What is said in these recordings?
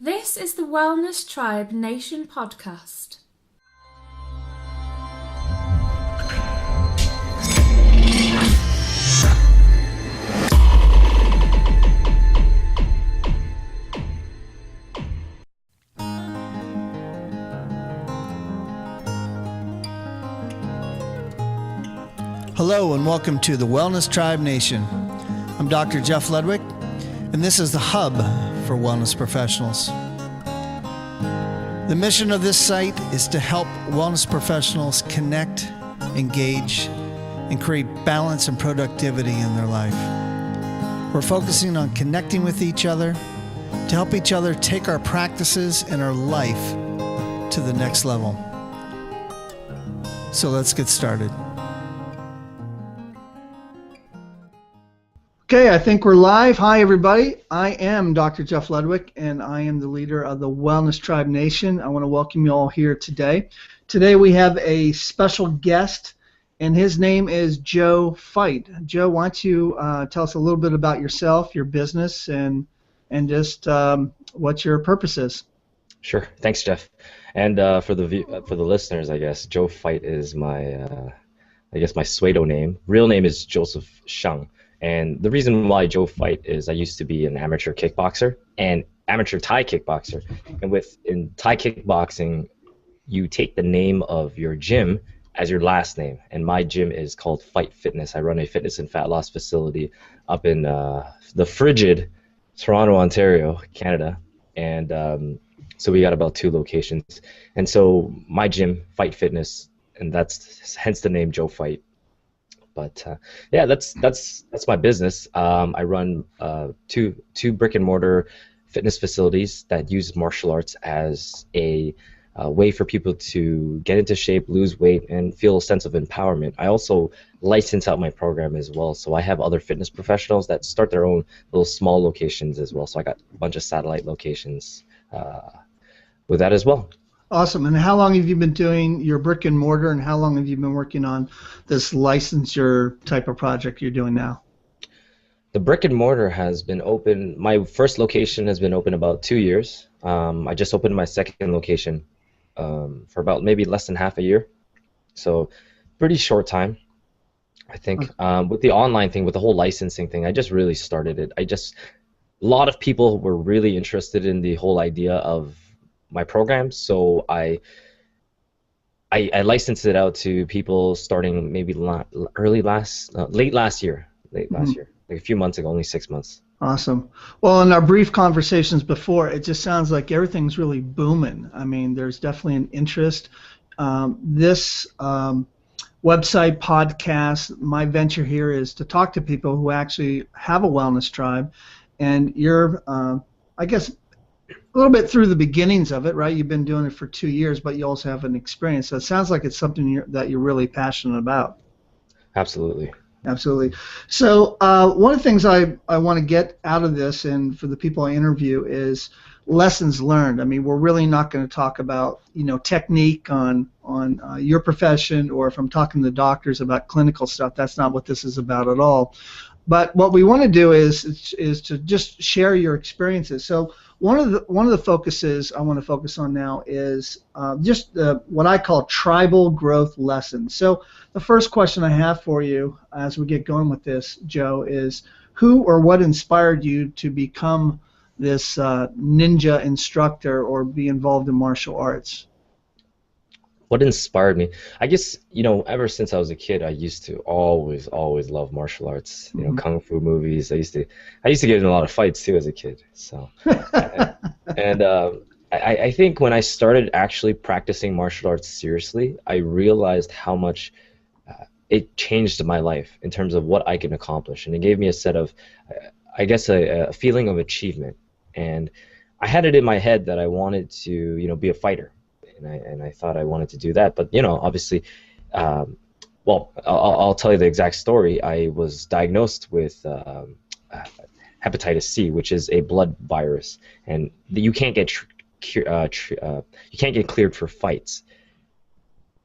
This is the Wellness Tribe Nation podcast. Hello and welcome to the Wellness Tribe Nation. I'm Dr. Jeff Ledwick, and this is the hub for wellness professionals. The mission of this site is to help wellness professionals connect, engage, and create balance and productivity in their life. We're focusing on connecting with each other to help each other take our practices and our life to the next level. So let's get started. Okay, I think we're live. Hi, everybody. I am Dr. Jeff Ledwick, and I am the leader of the Wellness Tribe Nation. I want to welcome you all here today. Today we have a special guest, and his name is Joe Fight. Joe, why don't you tell us a little bit about yourself, your business, and just what your purpose is? Sure. Thanks, Jeff. And for the listeners, I guess Joe Fight is my my pseudo name. Real name is Joseph Sheng. And the reason why Joe Fight is I used to be an amateur kickboxer and amateur Thai kickboxer. And in Thai kickboxing, you take the name of your gym as your last name. And my gym is called Fight Fitness. I run a fitness and fat loss facility up in the frigid Toronto, Ontario, Canada. And so we got about 2 locations. And so my gym, Fight Fitness, and that's hence the name Joe Fight. But yeah, that's my business. I run two brick and mortar fitness facilities that use martial arts as a way for people to get into shape, lose weight, and feel a sense of empowerment. I also license out my program as well, so I have other fitness professionals that start their own little small locations as well. So I got a bunch of satellite locations with that as well. Awesome. And how long have you been doing your brick and mortar, and how long have you been working on this licensure type of project you're doing now? The brick and mortar has been open. My first location has been open about 2 years. I just opened my second location for about maybe less than half a year. So pretty short time, I think. With the online thing, with the whole licensing thing, I just really started it. A lot of people were really interested in the whole idea of my program, so I licensed it out to people starting maybe late last year, like a few months ago, only 6 months. Awesome. Well, in our brief conversations before, it just sounds like everything's really booming. I mean, there's definitely an interest. This website, podcast, my venture here is to talk to people who actually have a wellness tribe, and you're, I guess, a little bit through the beginnings of it, right? You've been doing it for 2 years, but you also have an experience. So it sounds like it's something that you're really passionate about. Absolutely. Absolutely. So one of the things I want to get out of this, and for the people I interview, is lessons learned. I mean, we're really not going to talk about, technique on your profession, or if I'm talking to doctors about clinical stuff. That's not what this is about at all. But what we want to do is to just share your experiences. So one of the focuses I want to focus on now is just what I call tribal growth lessons. So the first question I have for you as we get going with this, Joe, is who or what inspired you to become this ninja instructor or be involved in martial arts? What inspired me? I guess, ever since I was a kid, I used to always love martial arts. Kung fu movies. I used to get in a lot of fights too as a kid. So, and I think when I started actually practicing martial arts seriously, I realized how much it changed my life in terms of what I can accomplish, and it gave me a set of, I guess, a feeling of achievement. And I had it in my head that I wanted to, be a fighter. And I thought I wanted to do that, but obviously, I'll tell you the exact story. I was diagnosed with hepatitis C, which is a blood virus, and you can't get cleared for fights.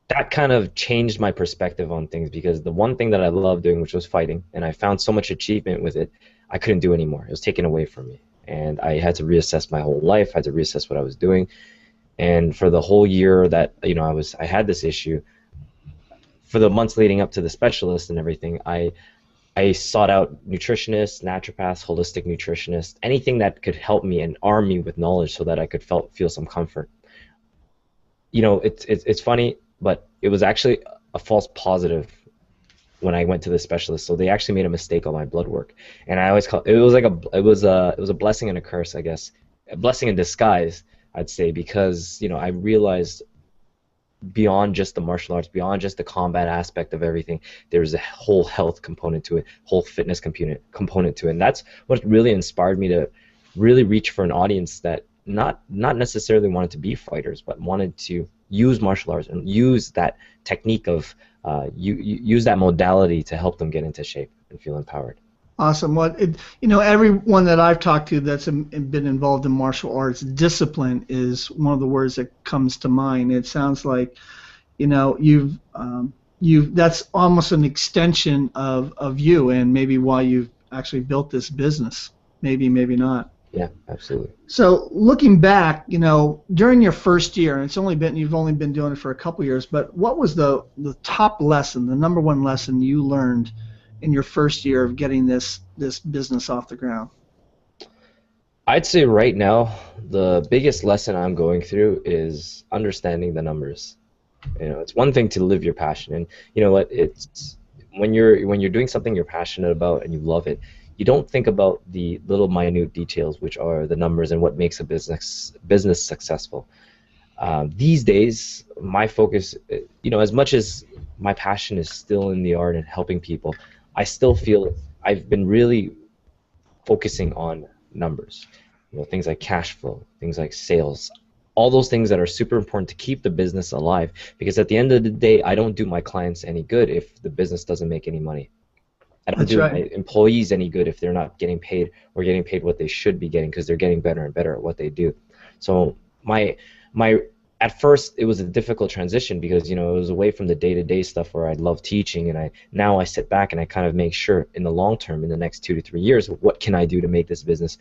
That kind of changed my perspective on things, because the one thing that I loved doing, which was fighting, and I found so much achievement with it, I couldn't do anymore. It was taken away from me. and I had to reassess my whole life. I had to reassess what I was doing, and for the whole year that I had this issue, for the months leading up to the specialist and everything, I sought out nutritionists, naturopaths, holistic nutritionists, anything that could help me and arm me with knowledge so that I could feel some comfort. It's funny, but it was actually a false positive when I went to the specialist. So they actually made a mistake on my blood work, and I always call it was like it was a blessing and a curse, I guess, a blessing in disguise, I'd say, because I realized beyond just the martial arts, beyond just the combat aspect of everything, there's a whole health component to it, whole fitness component to it, and that's what really inspired me to really reach for an audience that not necessarily wanted to be fighters, but wanted to use martial arts and use that technique of use that modality to help them get into shape and feel empowered. Awesome. Well, everyone that I've talked to that's been involved in martial arts, discipline is one of the words that comes to mind. It sounds like, you've that's almost an extension of you and maybe why you've actually built this business. Maybe not. Yeah, absolutely. So looking back, during your first year, and you've only been doing it for a couple years, but what was the top lesson, the number one lesson you learned in your first year of getting this business off the ground? I'd say right now the biggest lesson I'm going through is understanding the numbers. It's one thing to live your passion, and you know what? It's when you're doing something you're passionate about and you love it, you don't think about the little minute details, which are the numbers and what makes a business successful. These days, my focus, as much as my passion is still in the art and helping people, I still feel I've been really focusing on numbers. Things like cash flow, things like sales, all those things that are super important to keep the business alive. Because at the end of the day, I don't do my clients any good if the business doesn't make any money. I don't do my employees any good if they're not getting paid or getting paid what they should be getting, because they're getting better and better at what they do. So at first it was a difficult transition because it was away from the day-to-day stuff where I love teaching, and now I sit back and I kind of make sure in the long term, in the next 2 to 3 years, what can I do to make this business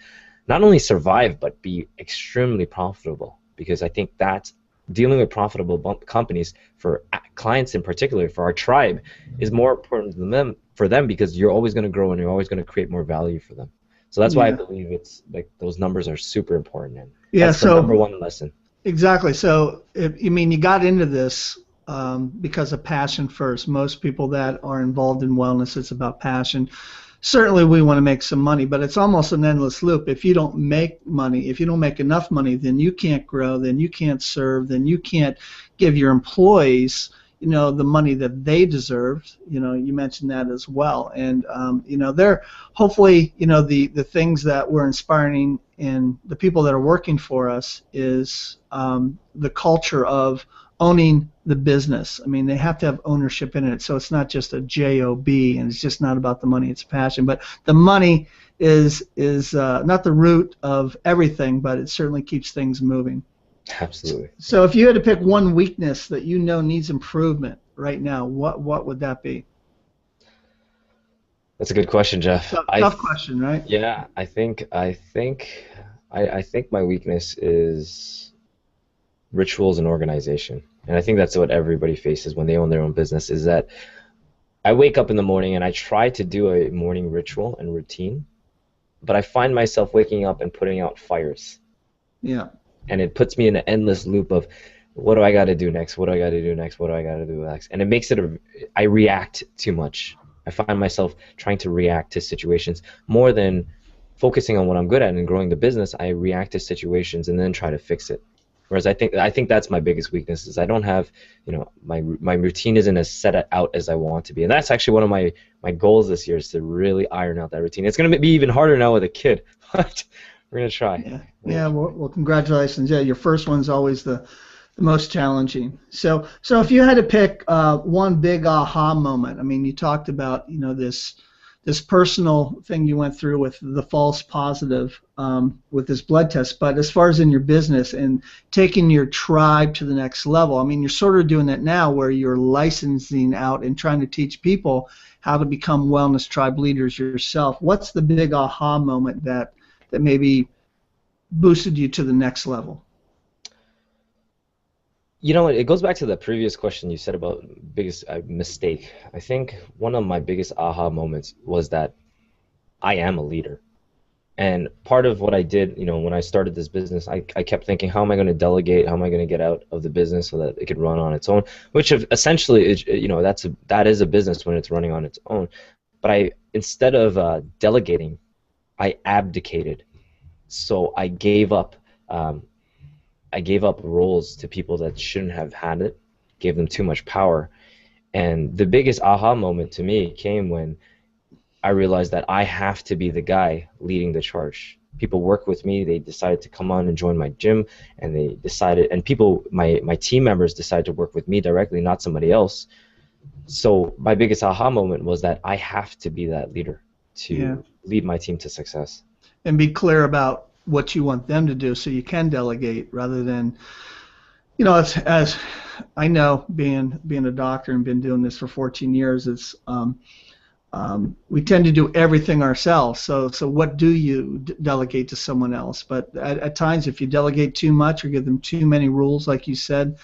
not only survive but be extremely profitable, because I think that dealing with profitable companies for clients in particular, for our tribe, is more important for them because you're always going to grow and you're always going to create more value for them. So that's why I believe it's like those numbers are super important, and that's the number one lesson. Exactly. So you got into this because of passion first. Most people that are involved in wellness, it's about passion. Certainly we want to make some money, but it's almost an endless loop. If you don't make money, if you don't make enough money, then you can't grow, then you can't serve, then you can't give your employees the money that they deserve. You mentioned that as well. And they're hopefully, the things that we're inspiring in the people that are working for us is the culture of owning the business. They have to have ownership in it, so it's not just a job, and it's just not about the money, it's passion. But the money is not the root of everything, but it certainly keeps things moving. Absolutely. So if you had to pick one weakness that needs improvement right now, what would that be? That's a good question, Jeff. Tough question, right? Yeah, I think my weakness is rituals and organization. And I think that's what everybody faces when they own their own business, is that I wake up in the morning and I try to do a morning ritual and routine, but I find myself waking up and putting out fires. Yeah. And it puts me in an endless loop of, what do I got to do next? What do I got to do next? What do I got to do next? And it makes it I react too much. I find myself trying to react to situations more than focusing on what I'm good at and growing the business. I react to situations and then try to fix it. Whereas I think that's my biggest weakness, is I don't have, my routine isn't as set out as I want to be. And that's actually one of my goals this year, is to really iron out that routine. It's going to be even harder now with a kid, but we're going to try. Yeah. Well, congratulations. Yeah, your first one's always the most challenging. So if you had to pick one big aha moment, you talked about, this personal thing you went through with the false positive with this blood test, but as far as in your business and taking your tribe to the next level, you're sort of doing that now, where you're licensing out and trying to teach people how to become wellness tribe leaders yourself. What's the big aha moment that maybe boosted you to the next level? You know what? It goes back to the previous question you said about biggest mistake. I think one of my biggest aha moments was that I am a leader. And part of what I did, when I started this business, I kept thinking, how am I going to delegate? How am I going to get out of the business so that it could run on its own? Which essentially is, that is a business when it's running on its own. But instead of delegating, I abdicated. So I gave up. I gave up roles to people that shouldn't have had it, gave them too much power. And the biggest aha moment to me came when I realized that I have to be the guy leading the charge. People work with me, they decided to come on and join my gym, and my team members decided to work with me directly, not somebody else. So my biggest aha moment was that I have to be that leader to lead my team to success. And be clear about what you want them to do so you can delegate rather than, as I know, being a doctor and been doing this for 14 years, it's we tend to do everything ourselves. So what do you delegate to someone else? But at times, if you delegate too much or give them too many rules, like you said,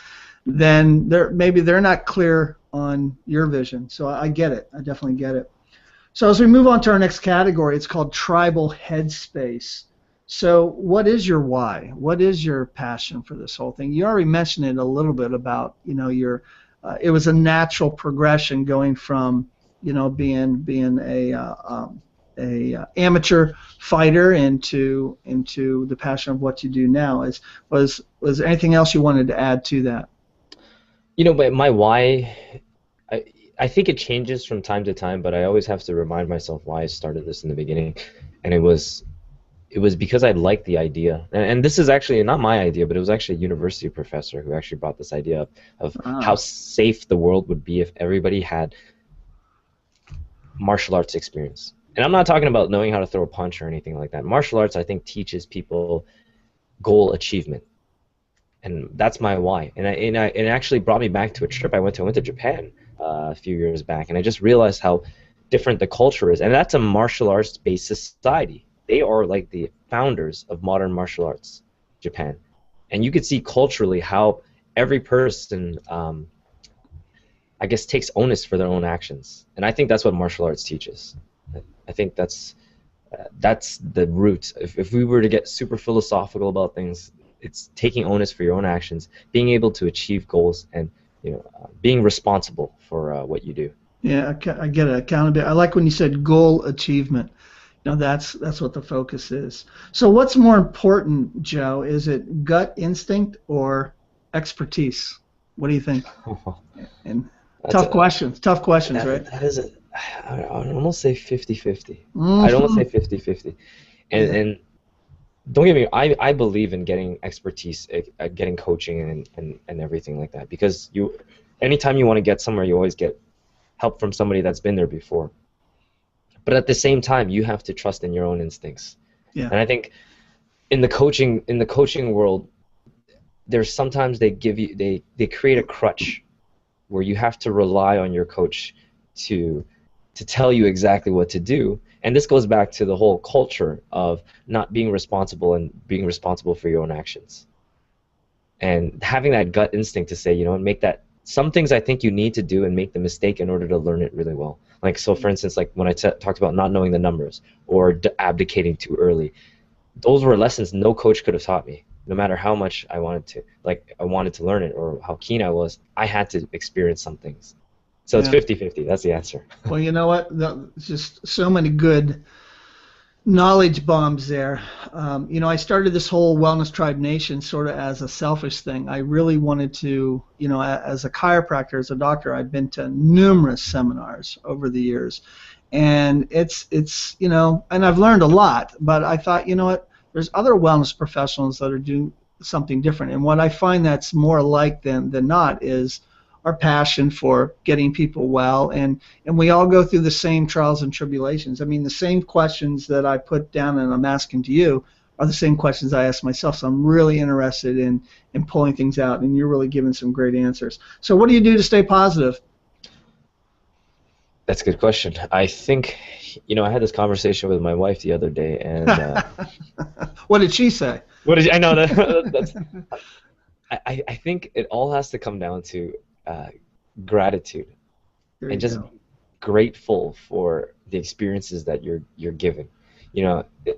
then maybe they're not clear on your vision. So I get it. I definitely get it. So as we move on to our next category, it's called tribal headspace. So what is your why? What is your passion for this whole thing? You already mentioned it a little bit about, it was a natural progression going from, being a amateur fighter into the passion of what you do now. Was there anything else you wanted to add to that? But my why, I think it changes from time to time, but I always have to remind myself why I started this in the beginning, and it was because I liked the idea. And this is actually not my idea, but it was actually a university professor who actually brought this idea up of how safe the world would be if everybody had martial arts experience. And I'm not talking about knowing how to throw a punch or anything like that. Martial arts, I think, teaches people goal achievement. And that's my why. And it actually brought me back to a trip I went to Japan a few years back, and I just realized how different the culture is. And that's a martial arts-based society. They are like the founders of modern martial arts, Japan. And you could see culturally how every person, I guess, takes onus for their own actions. And I think that's what martial arts teaches. I think that's the root. If we were to get super philosophical about things, it's taking onus for your own actions, being able to achieve goals, and being responsible for what you do. Yeah, I get it. Accountability. I like when you said goal achievement. That's what the focus is. So what's more important, Joe? Is it gut instinct or expertise? What do you think? And tough questions, right? That is I'd almost say 50-50. I'd almost say 50-50. And don't get me wrong, I believe in getting expertise, getting coaching and everything like that, because anytime you want to get somewhere, you always get help from somebody that's been there before. But at the same time, you have to trust in your own instincts. Yeah. And I think in the coaching world, there's sometimes they create a crutch where you have to rely on your coach to tell you exactly what to do. And this goes back to the whole culture of not being responsible and being responsible for your own actions. And having that gut instinct to say, make that. Some things I think you need to do and make the mistake in order to learn it really well. Like, so for instance, like when I talked about not knowing the numbers or abdicating too early, those were lessons no coach could have taught me. No matter how much I wanted to learn it or how keen I was, I had to experience some things. So it's 50-50. That's the answer. Well, you know what? Just so many good knowledge bombs there. I started this whole Wellness Tribe Nation sort of as a selfish thing. I really wanted to, as a chiropractor, as a doctor, I've been to numerous seminars over the years, and it's and I've learned a lot. But I thought, what? There's other wellness professionals that are doing something different, and what I find that's more alike than not is our passion for getting people well, and we all go through the same trials and tribulations. I mean, the same questions that I put down and I'm asking to you are the same questions I ask myself, so I'm really interested in pulling things out, and you're really giving some great answers. So what do you do to stay positive? That's a good question. I think, I had this conversation with my wife the other day, and What did she say? what did you, I know that that's I think it all has to come down to uh, gratitude There and you just go. grateful for the experiences that you're given.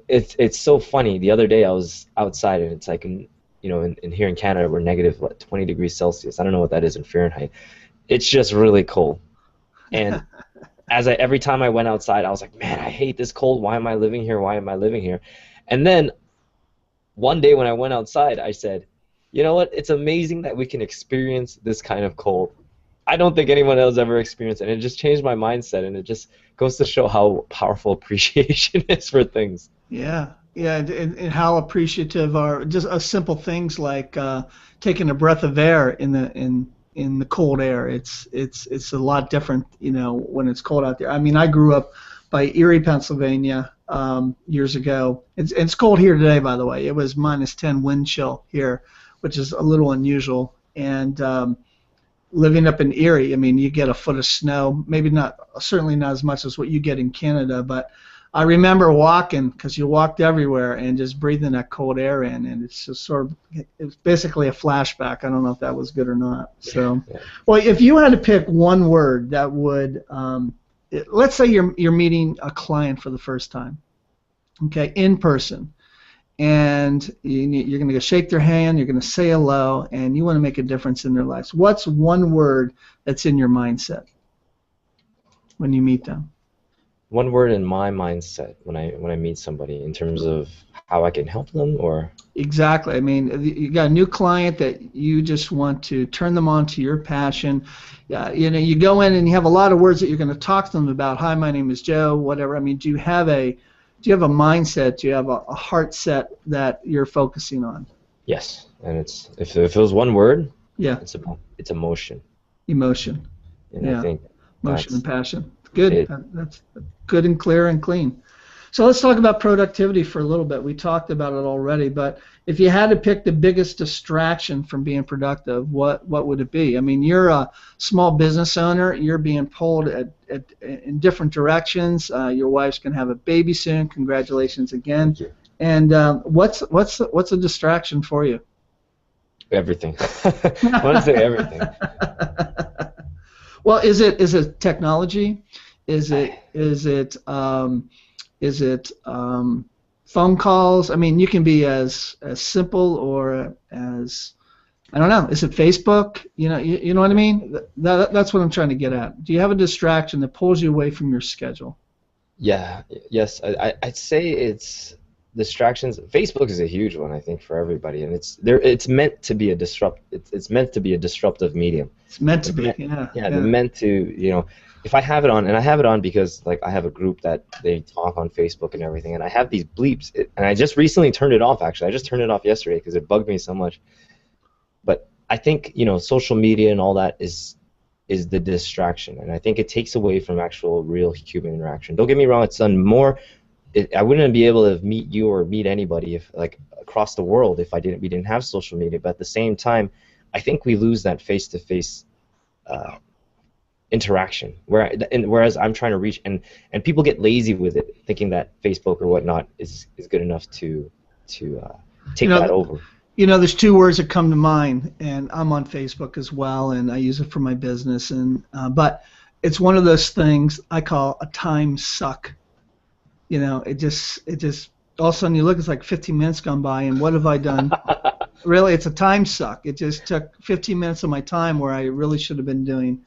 It's so funny. The other day I was outside and it's like in here in Canada we're negative what, 20 degrees Celsius. I don't know what that is in Fahrenheit. It's just really cold. And every time I went outside, I was like, man, I hate this cold. Why am I living here? Why am I living here? And then one day when I went outside, I said, you know what? It's amazing that we can experience this kind of cold. I don't think anyone else ever experienced it. And it just changed my mindset, and it just goes to show how powerful appreciation is for things. Yeah, yeah, and how appreciative are just simple things like taking a breath of air in the cold air. It's a lot different, when it's cold out there. I mean, I grew up by Erie, Pennsylvania, years ago. It's cold here today, by the way. It was -10 wind chill here, which is a little unusual. And living up in Erie, I mean, you get a foot of snow, maybe not, certainly not as much as what you get in Canada, but I remember walking because you walked everywhere and just breathing that cold air in, and it's just sort of, it's basically a flashback. I don't know if that was good or not. So, Yeah. well, if you had to pick one word that would, let's say you're meeting a client for the first time, okay, in person, and you're going to go shake their hand, you're going to say hello, and you want to make a difference in their lives. What's one word that's in your mindset when you meet them? One word in my mindset when I meet somebody in terms of how I can help them, or Exactly. I mean, you got a new client that you just want to turn them on to your passion. Yeah, you go in and you have a lot of words that you're going to talk to them about. Hi, my name is Joe. Whatever. I mean, do you have a mindset? Do you have a heart set that you're focusing on? yes. And it's if it was one word, Yeah, it's emotion, emotion. and I Yeah, think emotion and that's passion. Good. it. That's good and clear and clean. So let's talk about productivity for a little bit. We talked about it already, but if you had to pick the biggest distraction from being productive, what would it be? I mean, you're a small business owner. You're being pulled in different directions. Your wife's going to have a baby soon. Congratulations again. Thank you. And what's a distraction for you? Everything. I want to say everything. Well, is it technology? Is it phone calls? I mean, you can be as simple or as, I don't know. Is it Facebook? You know what I mean? That's what I'm trying to get at. Do you have a distraction that pulls you away from your schedule? Yeah, yes, I'd say it's distractions. Facebook is a huge one, I think, for everybody, and it's meant to be a it's meant to be a disruptive medium. It's meant to It's be. meant, Yeah. yeah, they're Yeah. meant to, if I have it on, and I have it on because like I have a group that they talk on Facebook and everything, and I have these bleeps, and I just recently turned it off. Actually, I just turned it off yesterday because it bugged me so much. But I think social media and all that is the distraction, and I think it takes away from actual real human interaction. Don't get me wrong; it's done more. I wouldn't be able to meet you or meet anybody if like across the world if we didn't have social media. But at the same time, I think we lose that face-to-face interaction. Whereas I'm trying to reach, and people get lazy with it, thinking that Facebook or whatnot is good enough to You take that know, over. there's two words that come to mind, and I'm on Facebook as well, and I use it for my business, and but it's one of those things I call a time suck. It just all of a sudden you look, it's like 15 minutes gone by, and what have I done? Really, it's a time suck. It just took 15 minutes of my time where I really should have been doing.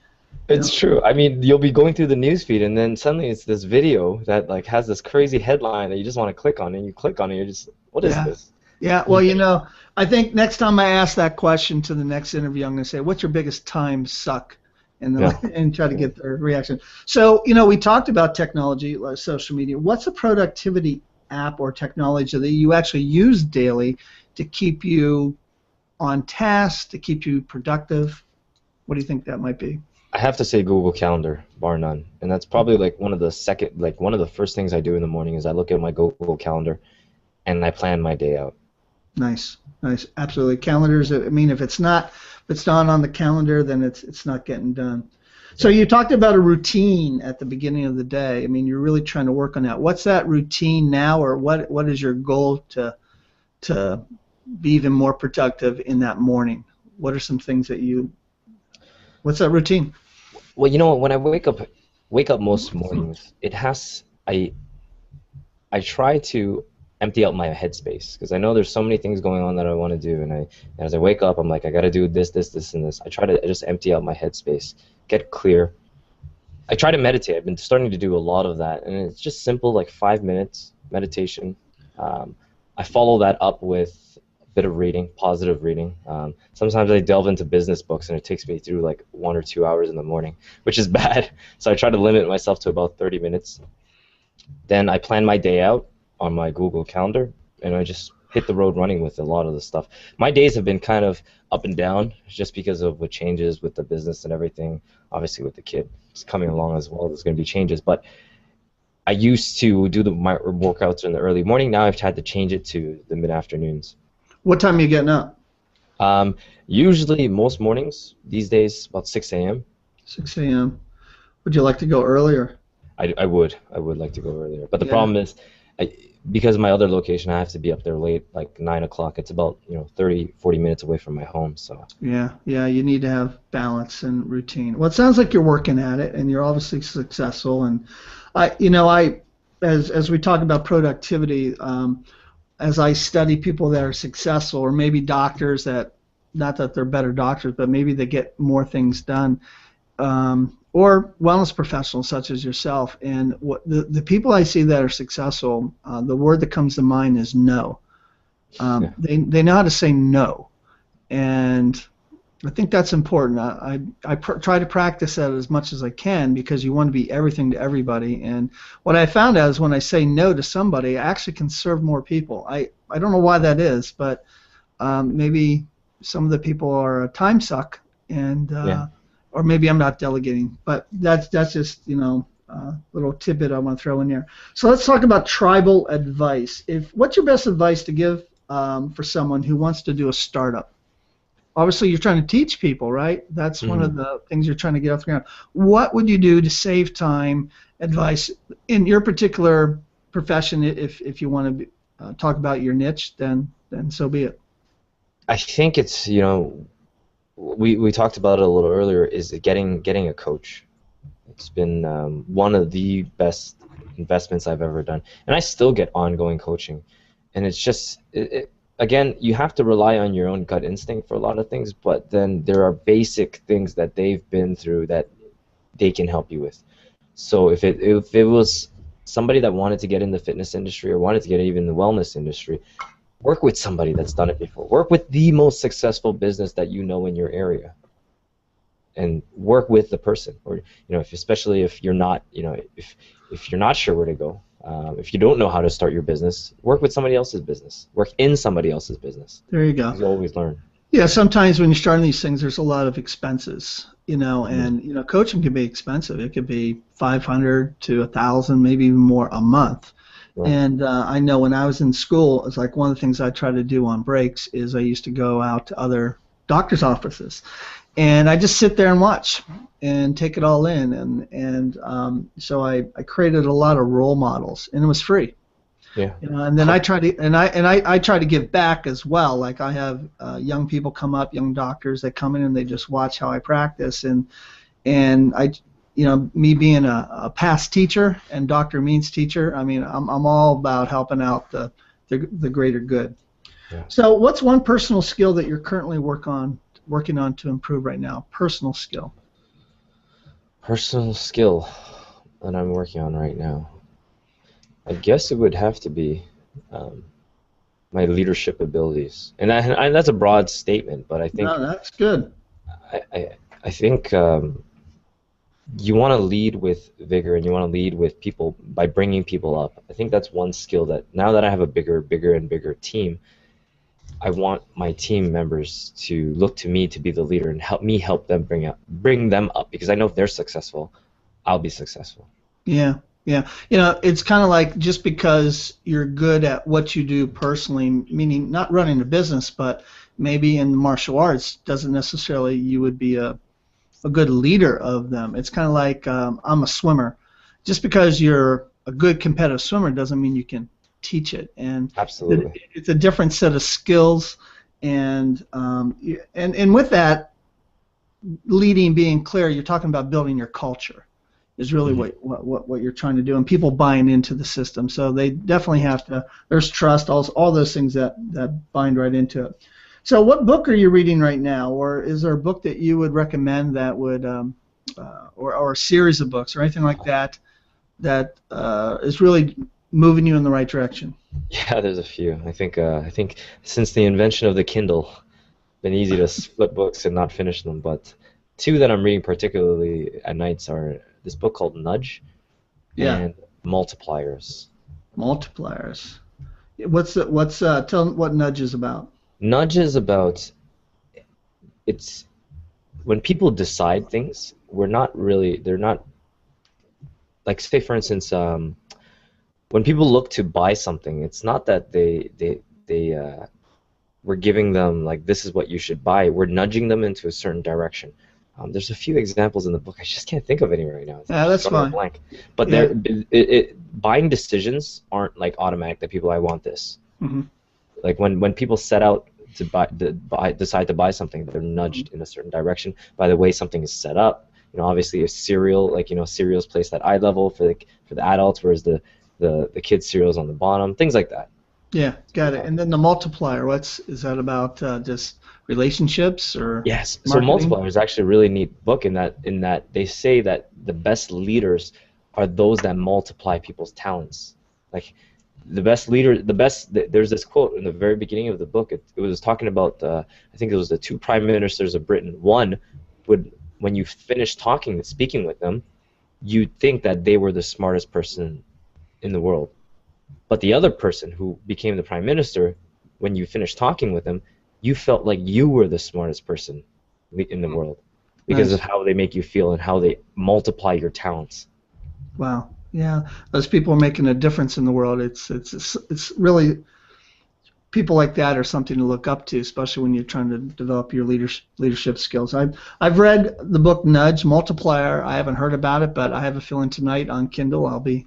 It's true. I mean, you'll be going through the newsfeed, and then suddenly it's this video that like has this crazy headline that you just want to click on, and you click on it, you're just, what is Yeah. this? Yeah, well, I think next time I ask that question to the next interview, I'm going to say, "What's your biggest time suck?" And Yeah. and try to get their reaction. So, we talked about technology, like social media. What's a productivity app or technology that you actually use daily to keep you on task, to keep you productive? What do you think that might be? I have to say Google Calendar, bar none. And that's probably like one of the first things I do in the morning is I look at my Google Calendar and I plan my day out. Nice, nice, absolutely. Calendars. I mean, if it's not on the calendar, then it's not getting done. So you talked about a routine at the beginning of the day. I mean, you're really trying to work on that. What's that routine now, or what is your goal to be even more productive in that morning? What are some things that what's that routine? Well, when I wake up most mornings, I try to empty out my headspace because I know there's so many things going on that I want to do, and as I wake up, I'm like, I got to do this, this, this, and this. I try to just empty out my headspace, get clear. I try to meditate. I've been starting to do a lot of that, and it's just simple, like 5 minutes meditation. I follow that up with a bit of reading, positive reading. Sometimes I delve into business books, and it takes me through like 1 or 2 hours in the morning, which is bad. So I try to limit myself to about 30 minutes. Then I plan my day out on my Google Calendar, and I just hit the road running with a lot of the stuff. My days have been kind of up and down just because of what changes with the business and everything. Obviously, with the kid it's coming along as well, there's going to be changes. But I used to do my workouts in the early morning. Now I've had to change it to the mid-afternoons. What time are you getting up? Usually, most mornings these days, about 6 a.m. 6 a.m. Would you like to go earlier? I would like to go earlier. But the problem is, because of my other location, I have to be up there late, like 9 o'clock. It's about 30, 40 minutes away from my home. So Yeah, you need to have balance and routine. Well, it sounds like you're working at it, and you're obviously successful. And as we talk about productivity, as I study people that are successful, or maybe doctors that, not that they're better doctors, but maybe they get more things done, or wellness professionals such as yourself. And the people I see that are successful, the word that comes to mind is no. They know how to say no, and I think that's important. I try to practice that as much as I can because you want to be everything to everybody. And what I found out is when I say no to somebody, I actually can serve more people. I don't know why that is, but maybe some of the people are a time suck, and or maybe I'm not delegating. But that's just a little tidbit I want to throw in there. So let's talk about tribal advice. What's your best advice to give for someone who wants to do a startup? Obviously, you're trying to teach people, right? That's one of the things you're trying to get off the ground. What would you do to save time, advice in your particular profession? If you want to talk about your niche, then so be it. I think it's we talked about it a little earlier. Is getting a coach. It's been one of the best investments I've ever done, and I still get ongoing coaching, and it's just again, you have to rely on your own gut instinct for a lot of things, but then there are basic things that they've been through that they can help you with. So if it was somebody that wanted to get in the fitness industry or wanted to get even in the wellness industry, work with somebody that's done it before. Work with the most successful business that you know in your area, and work with the person. Or especially if you're not if you're not sure where to go. If you don't know how to start your business, work with somebody else's business. Work in somebody else's business. There you go. You always learn. Yeah, sometimes when you're starting these things, there's a lot of expenses, and coaching can be expensive. It could be $500 to $1,000, maybe even more a month. Right. And I know when I was in school, it's like one of the things I try to do on breaks is I used to go out to other doctors' offices, and I just sit there and watch and take it all in, and so I created a lot of role models, and it was free. Yeah. And then I try to give back as well. Like I have young people come up, young doctors that come in and they just watch how I practice, and I, me being a past teacher and Dr. Means teacher, I mean I'm all about helping out the greater good. Yeah. So what's one personal skill that you're currently working on to improve right now? Personal skill. Personal skill that I'm working on right now. I guess it would have to be my leadership abilities, and that's a broad statement, but I think that's good. I think you want to lead with vigor, and you want to lead with people by bringing people up. I think that's one skill that now that I have a bigger and bigger team, I want my team members to look to me to be the leader and help them bring them up, because I know if they're successful, I'll be successful. Yeah. Yeah, it's kind of like just because you're good at what you do personally, meaning not running a business, but maybe in martial arts, doesn't necessarily you would be a a good leader of them. It's kind of like I'm a swimmer. Just because you're a good competitive swimmer doesn't mean you can teach it. And Absolutely. it's a different set of skills. And with that, leading, being clear, you're talking about building your culture is really what you're trying to do, and people buying into the system. So they definitely have to. There's trust, all those things that bind right into it. So what book are you reading right now, or is there a book that you would recommend that would, or a series of books or anything like that is really moving you in the right direction? Yeah, there's a few. I think since the invention of the Kindle, it's been easy to split books and not finish them. But two that I'm reading particularly at nights are this book called Nudge and Multipliers. Multipliers. Tell them what Nudge is about. Nudge is about, it's when people decide things, they're not, like, say for instance, when people look to buy something, it's not that we're giving them, like, this is what you should buy. We're nudging them into a certain direction. There's a few examples in the book. I just can't think of any right now. Yeah, that's fine. Blank. But buying decisions aren't like automatic that people, I want this. Mm-hmm. Like when people set out to decide to buy something, they're nudged in a certain direction by the way something is set up. Obviously a cereal, cereal's placed at eye level for the adults, whereas the kids' cereal's on the bottom, things like that. Yeah, got it. And then the multiplier, is that about just relationships or yes? Marketing? So Multiplier is actually a really neat book in that they say that the best leaders are those that multiply people's talents. Like the best leader, there's this quote in the very beginning of the book. It was talking about I think it was the two prime ministers of Britain. One would, when you finish talking and speaking with them, you'd think that they were the smartest person in the world. But the other person who became the prime minister, when you finished talking with them, you felt like you were the smartest person in the world because of how they make you feel and how they multiply your talents. Wow. Yeah, those people are making a difference in the world. It's really, people like that are something to look up to, especially when you're trying to develop your leadership skills. I've read the book Nudge, Multiplier. I haven't heard about it, but I have a feeling tonight on Kindle I'll be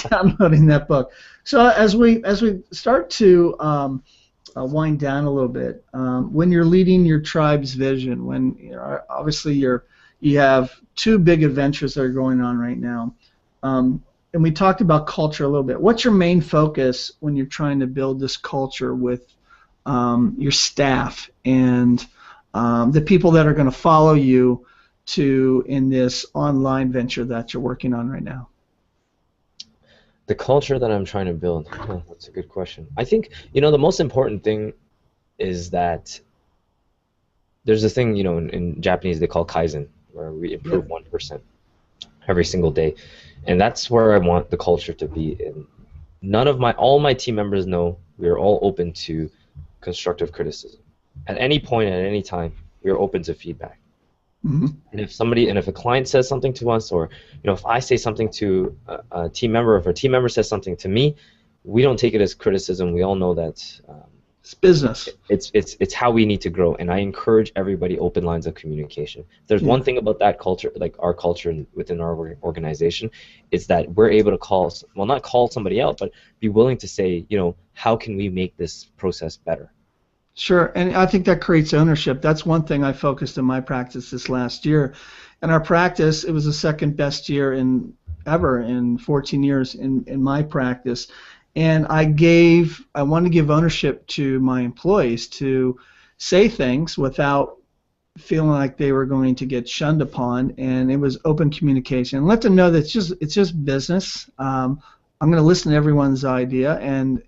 downloading that book. So as we start to wind down a little bit, when you're leading your tribe's vision, when obviously you have two big adventures that are going on right now, and we talked about culture a little bit. What's your main focus when you're trying to build this culture with your staff and the people that are going to follow you in this online venture that you're working on right now? The culture that I'm trying to build, that's a good question. I think, the most important thing is that there's a thing, in Japanese they call Kaizen, where we improve 1% every single day. And that's where I want the culture to be. And all my team members know we are all open to constructive criticism. At any point, at any time, we are open to feedback. Mm-hmm. And if a client says something to us, or if I say something to a team member, if a team member says something to me, we don't take it as criticism. We all know that it's business. It's how we need to grow, and I encourage everybody open lines of communication. There's one thing about that culture, like our culture within our organization, is that we're able to not call somebody out, but be willing to say, how can we make this process better? Sure, and I think that creates ownership. That's one thing I focused in my practice this last year. In our practice, it was the second best year ever in 14 years in my practice. And I wanted to give ownership to my employees to say things without feeling like they were going to get shunned upon, and it was open communication. And let them know that it's just business. I'm going to listen to everyone's idea, and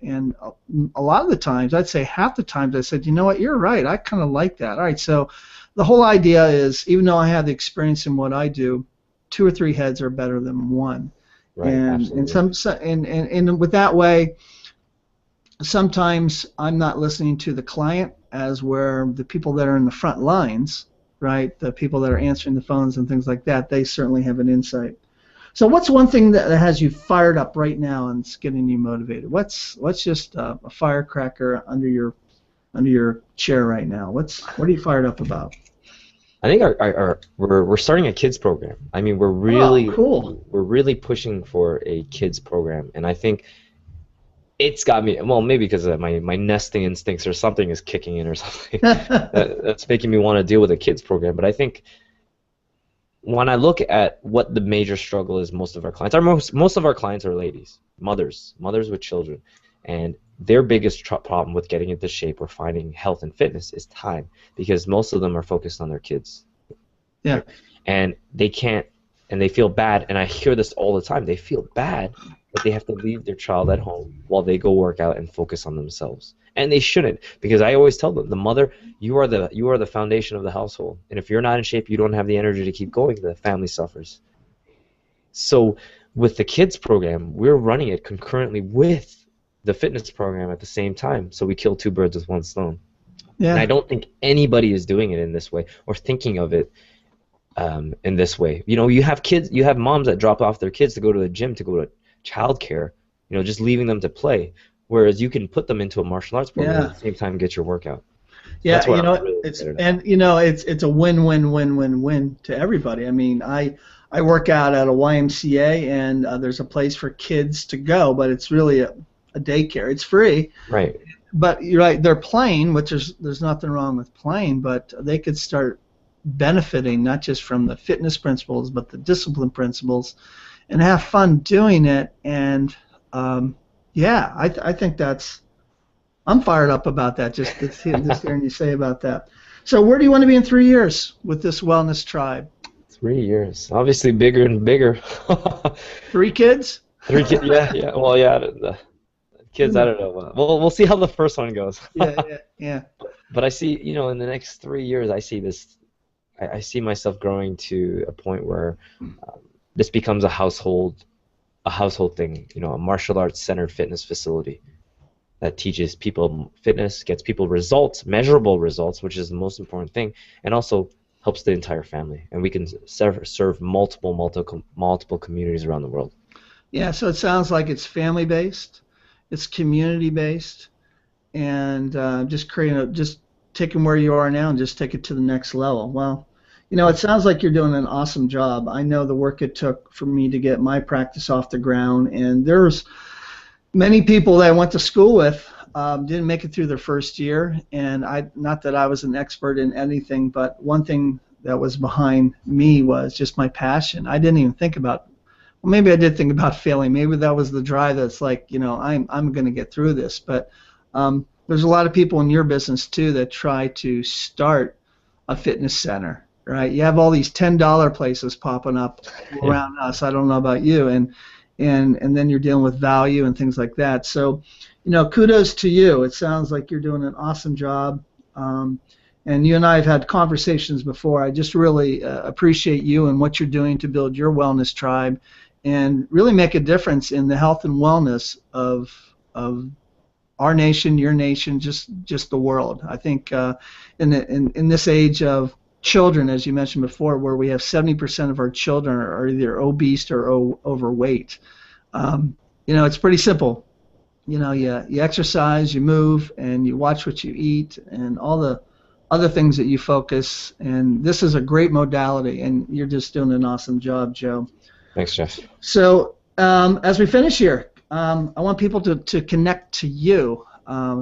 a lot of the times, I'd say half the times, I said, you know what, you're right, I kind of like that. All right, so the whole idea is, even though I have the experience in what I do, 2 or 3 heads are better than one. Right, and with that way, sometimes I'm not listening to the client as where the people that are in the front lines, right, the people that are answering the phones and things like that, they certainly have an insight. So what's one thing that has you fired up right now and it's getting you motivated? What's just a firecracker under your chair right now? What are you fired up about? I think we're starting a kids program. I mean, Oh, cool. we're really pushing for a kids program, and I think it's got me. Well, maybe because my nesting instincts or something is kicking in or something that's making me want to deal with a kids program. But I think when I look at what the major struggle is, most of our clients are ladies, mothers with children, and their biggest problem with getting into shape or finding health and fitness is time, because most of them are focused on their kids. Yeah. Right? And they can't, and they feel bad, and I hear this all the time. They feel bad that they have to leave their child at home while they go work out and focus on themselves. And they shouldn't, because I always tell them, the mother, you are the foundation of the household. And if you're not in shape, you don't have the energy to keep going, the family suffers. So with the kids program, we're running it concurrently with the fitness program at the same time. So we kill two birds with one stone. Yeah. And I don't think anybody is doing it in this way or thinking of it in this way. You know, you have kids, you have moms that drop off their kids to go to the gym, to go to childcare, you know, just leaving them to play. Whereas you can put them into a martial arts program at the same time and get your workout. Yeah, That's what you know, I'm really excited about. it's a win-win-win-win-win to everybody. I mean, I work out at a YMCA, and there's a place for kids to go, but it's really a daycare. It's free. Right. But you're right, they're playing, which there's nothing wrong with playing, but they could start benefiting not just from the fitness principles, but the discipline principles, and have fun doing it. And yeah, I think I'm fired up about that, just hearing you say about that. So where do you want to be in 3 years with this wellness tribe? 3 years. Obviously bigger and bigger. 3 kids? 3 kids, yeah. Well, yeah, the kids, I don't know. Well, we'll see how the first one goes. Yeah. But I see, you know, in the next 3 years, I see this. I see myself growing to a point where this becomes a household thing. You know, a martial arts centered fitness facility that teaches people fitness, gets people results, measurable results, which is the most important thing, and also helps the entire family. And we can serve multiple communities around the world. Yeah. So it sounds like it's family based, it's community based, and just taking where you are now and just take it to the next level. Well, you know, it sounds like you're doing an awesome job. I know the work it took for me to get my practice off the ground, and there's many people that I went to school with didn't make it through their first year, and not that I was an expert in anything, but one thing that was behind me was just my passion. I didn't even think about, well, maybe I did think about failing. Maybe that was the drive that's like, you know, I'm going to get through this. But there's a lot of people in your business too that try to start a fitness center, right? You have all these $10 places popping up around us. I don't know about you, and then you're dealing with value and things like that. So, you know, kudos to you. It sounds like you're doing an awesome job. And you and I have had conversations before. I just really appreciate you and what you're doing to build your wellness tribe and really make a difference in the health and wellness of our nation, your nation, just the world. I think in this age of children, as you mentioned before, where we have 70% of our children are either obese or overweight. You know, it's pretty simple. You know, you exercise, you move, and you watch what you eat, and all the other things that you focus. And this is a great modality, and you're just doing an awesome job, Joe. Thanks, Jeff. So as we finish here, I want people to connect to you.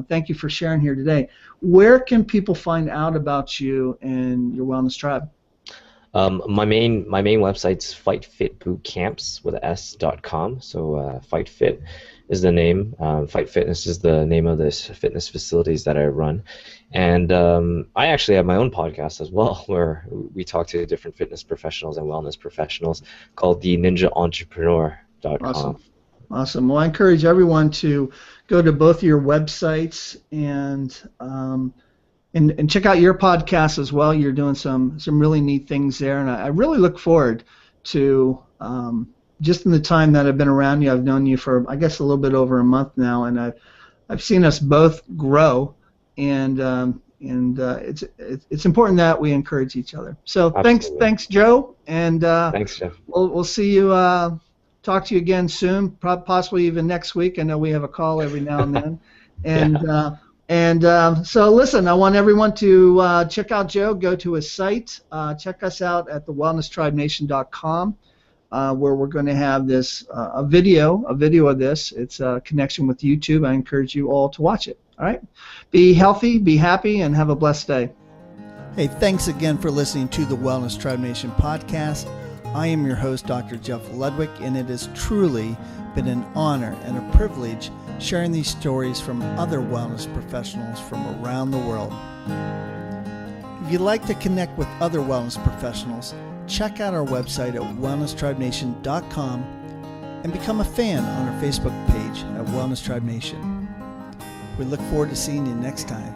Thank you for sharing here today. Where can people find out about you and your wellness tribe? My main website's FightFitBootCamps with s.com. So FightFit is the name. Fight Fitness is the name of this fitness facilities that I run. And I actually have my own podcast as well, where we talk to different fitness professionals and wellness professionals, called the NinjaEntrepreneur.com. Awesome. Well, I encourage everyone to go to both of your websites and check out your podcast as well. You're doing some really neat things there, and I really look forward to just in the time that I've been around you. I've known you for, I guess, a little bit over a month now, and I've seen us both grow, and it's important that we encourage each other. So thanks, Joe, and thanks, Jeff. We'll see you. Talk to you again soon, possibly even next week. I know we have a call every now and then, and And so listen, I want everyone to check out Joe, go to his site, check us out at thewellnesstribenation.com, where we're going to have this a video of this. It's a connection with YouTube. I encourage you all to watch it. All right? Be healthy, be happy, and have a blessed day. Hey, thanks again for listening to the Wellness Tribe Nation podcast. I am your host, Dr. Jeff Ludwig, and it has truly been an honor and a privilege sharing these stories from other wellness professionals from around the world. If you'd like to connect with other wellness professionals, check out our website at wellnesstribenation.com and become a fan on our Facebook page at Wellness Tribe Nation. We look forward to seeing you next time.